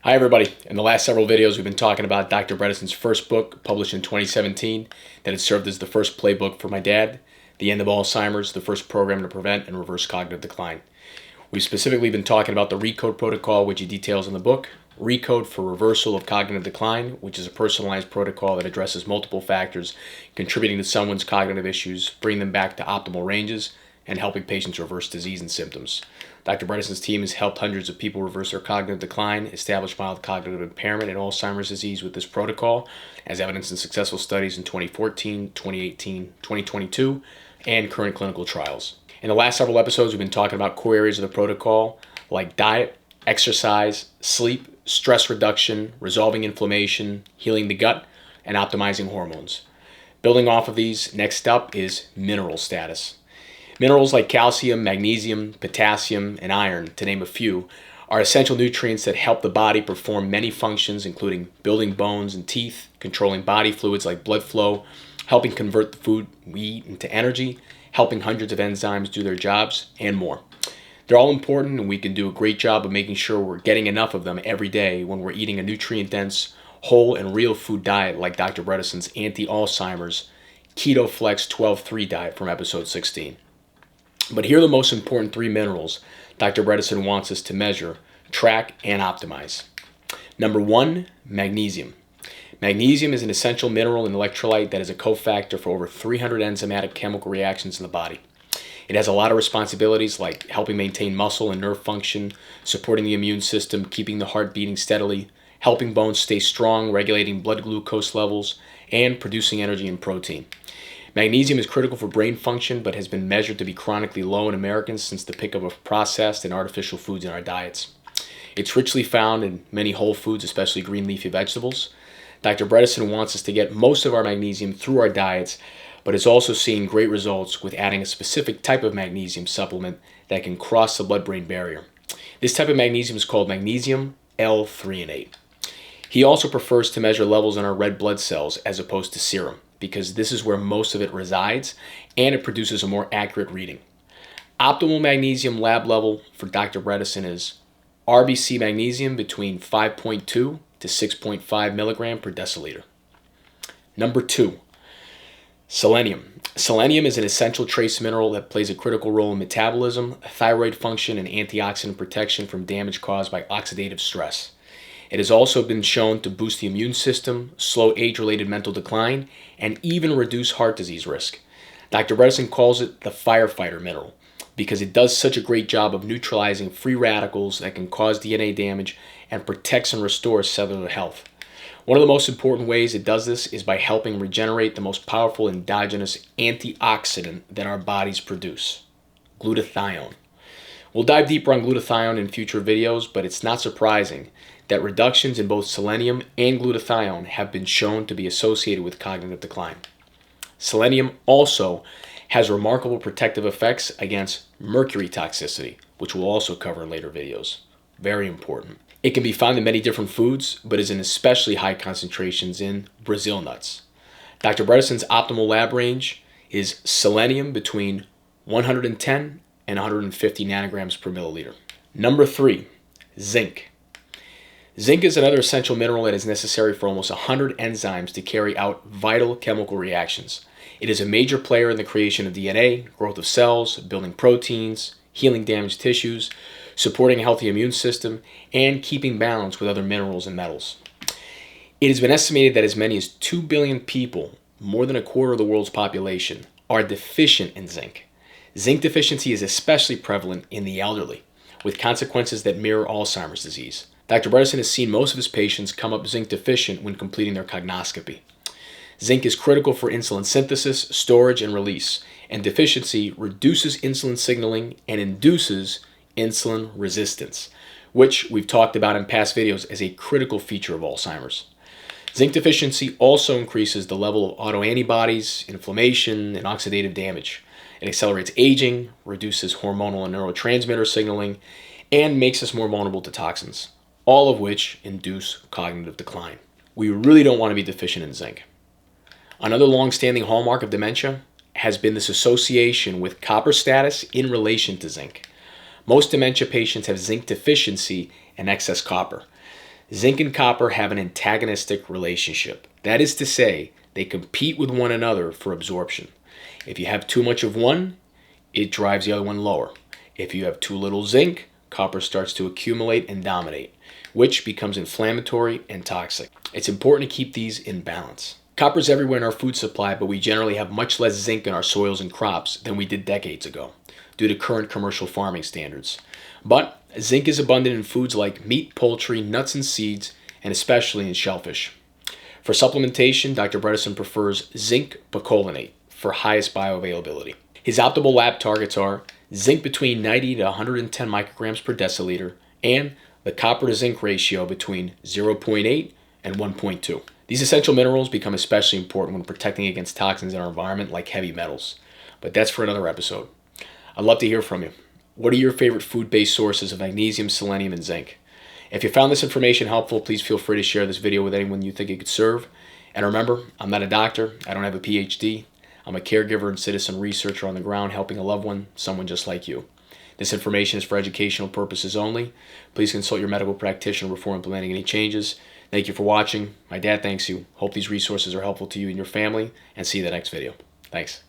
Hi everybody. In the last several videos we've been talking about Dr. Bredesen's first book, published in 2017, that had served as the first playbook for my dad, The End of Alzheimer's, the first program to prevent and reverse cognitive decline. We've specifically been talking about the ReCODE Protocol, which he details in the book, ReCODE for reversal of cognitive decline, which is a personalized protocol that addresses multiple factors contributing to someone's cognitive issues, bringing them back to optimal ranges, and helping patients reverse disease and symptoms. Dr. Bredesen's team has helped hundreds of people reverse their cognitive decline, establish mild cognitive impairment and Alzheimer's disease with this protocol, as evidenced in successful studies in 2014, 2018, 2022, and current clinical trials. In the last several episodes, we've been talking about core areas of the protocol like diet, exercise, sleep, stress reduction, resolving inflammation, healing the gut, and optimizing hormones. Building off of these, next up is mineral status. Minerals like calcium, magnesium, potassium, and iron, to name a few, are essential nutrients that help the body perform many functions, including building bones and teeth, controlling body fluids like blood flow, helping convert the food we eat into energy, helping hundreds of enzymes do their jobs, and more. They're all important, and we can do a great job of making sure we're getting enough of them every day when we're eating a nutrient-dense, whole and real food diet like Dr. Bredesen's anti-Alzheimer's Keto Flex 12-3 diet from episode 16. But here are the most important three minerals Dr. Bredesen wants us to measure, track, and optimize. Number 1, magnesium. Magnesium is an essential mineral and electrolyte that is a cofactor for over 300 enzymatic chemical reactions in the body. It has a lot of responsibilities like helping maintain muscle and nerve function, supporting the immune system, keeping the heart beating steadily, helping bones stay strong, regulating blood glucose levels, and producing energy and protein. Magnesium is critical for brain function, but has been measured to be chronically low in Americans since the pickup of processed and artificial foods in our diets. It's richly found in many whole foods, especially green leafy vegetables. Dr. Bredesen wants us to get most of our magnesium through our diets, but is also seeing great results with adding a specific type of magnesium supplement that can cross the blood-brain barrier. This type of magnesium is called magnesium L-threonate. He also prefers to measure levels in our red blood cells as opposed to serum, because this is where most of it resides and it produces a more accurate reading. Optimal magnesium lab level for Dr. Bredesen is RBC magnesium between 5.2 to 6.5 milligram per deciliter. Number 2, selenium. Selenium is an essential trace mineral that plays a critical role in metabolism, thyroid function, and antioxidant protection from damage caused by oxidative stress. It has also been shown to boost the immune system, slow age-related mental decline, and even reduce heart disease risk. Dr. Bredesen calls it the firefighter mineral because it does such a great job of neutralizing free radicals that can cause DNA damage and protects and restores cellular health. One of the most important ways it does this is by helping regenerate the most powerful endogenous antioxidant that our bodies produce, glutathione. We'll dive deeper on glutathione in future videos, but it's not surprising that reductions in both selenium and glutathione have been shown to be associated with cognitive decline. Selenium also has remarkable protective effects against mercury toxicity, which we'll also cover in later videos. Very important. It can be found in many different foods, but is in especially high concentrations in Brazil nuts. Dr. Bredesen's optimal lab range is selenium between 110 and 150 nanograms per milliliter. Number 3, zinc. Zinc is another essential mineral that is necessary for almost 100 enzymes to carry out vital chemical reactions. It is a major player in the creation of DNA, growth of cells, building proteins, healing damaged tissues, supporting a healthy immune system, and keeping balance with other minerals and metals. It has been estimated that as many as 2 billion people, more than a quarter of the world's population, are deficient in zinc. Zinc deficiency is especially prevalent in the elderly, with consequences that mirror Alzheimer's disease. Dr. Bredesen has seen most of his patients come up zinc deficient when completing their cognoscopy. Zinc is critical for insulin synthesis, storage, and release, and deficiency reduces insulin signaling and induces insulin resistance, which we've talked about in past videos as a critical feature of Alzheimer's. Zinc deficiency also increases the level of autoantibodies, inflammation, and oxidative damage. It accelerates aging, reduces hormonal and neurotransmitter signaling, and makes us more vulnerable to toxins, all of which induce cognitive decline. We really don't want to be deficient in zinc. Another long-standing hallmark of dementia has been this association with copper status in relation to zinc. Most dementia patients have zinc deficiency and excess copper. Zinc and copper have an antagonistic relationship. That is to say, they compete with one another for absorption. If you have too much of one, it drives the other one lower. If you have too little zinc, copper starts to accumulate and dominate, which becomes inflammatory and toxic. It's important to keep these in balance. Copper is everywhere in our food supply, but we generally have much less zinc in our soils and crops than we did decades ago, due to current commercial farming standards. But zinc is abundant in foods like meat, poultry, nuts and seeds, and especially in shellfish. For supplementation, Dr. Bredesen prefers zinc picolinate for highest bioavailability. His optimal lab targets are zinc between 90 to 110 micrograms per deciliter and the copper to zinc ratio between 0.8 and 1.2. These essential minerals become especially important when protecting against toxins in our environment like heavy metals. But that's for another episode. I'd love to hear from you. What are your favorite food-based sources of magnesium, selenium, and zinc? If you found this information helpful, please feel free to share this video with anyone you think it could serve. And remember, I'm not a doctor. I don't have a PhD. I'm a caregiver and citizen researcher on the ground helping a loved one, someone just like you. This information is for educational purposes only. Please consult your medical practitioner before implementing any changes. Thank you for watching. My dad thanks you. Hope these resources are helpful to you and your family, and see you in the next video. Thanks.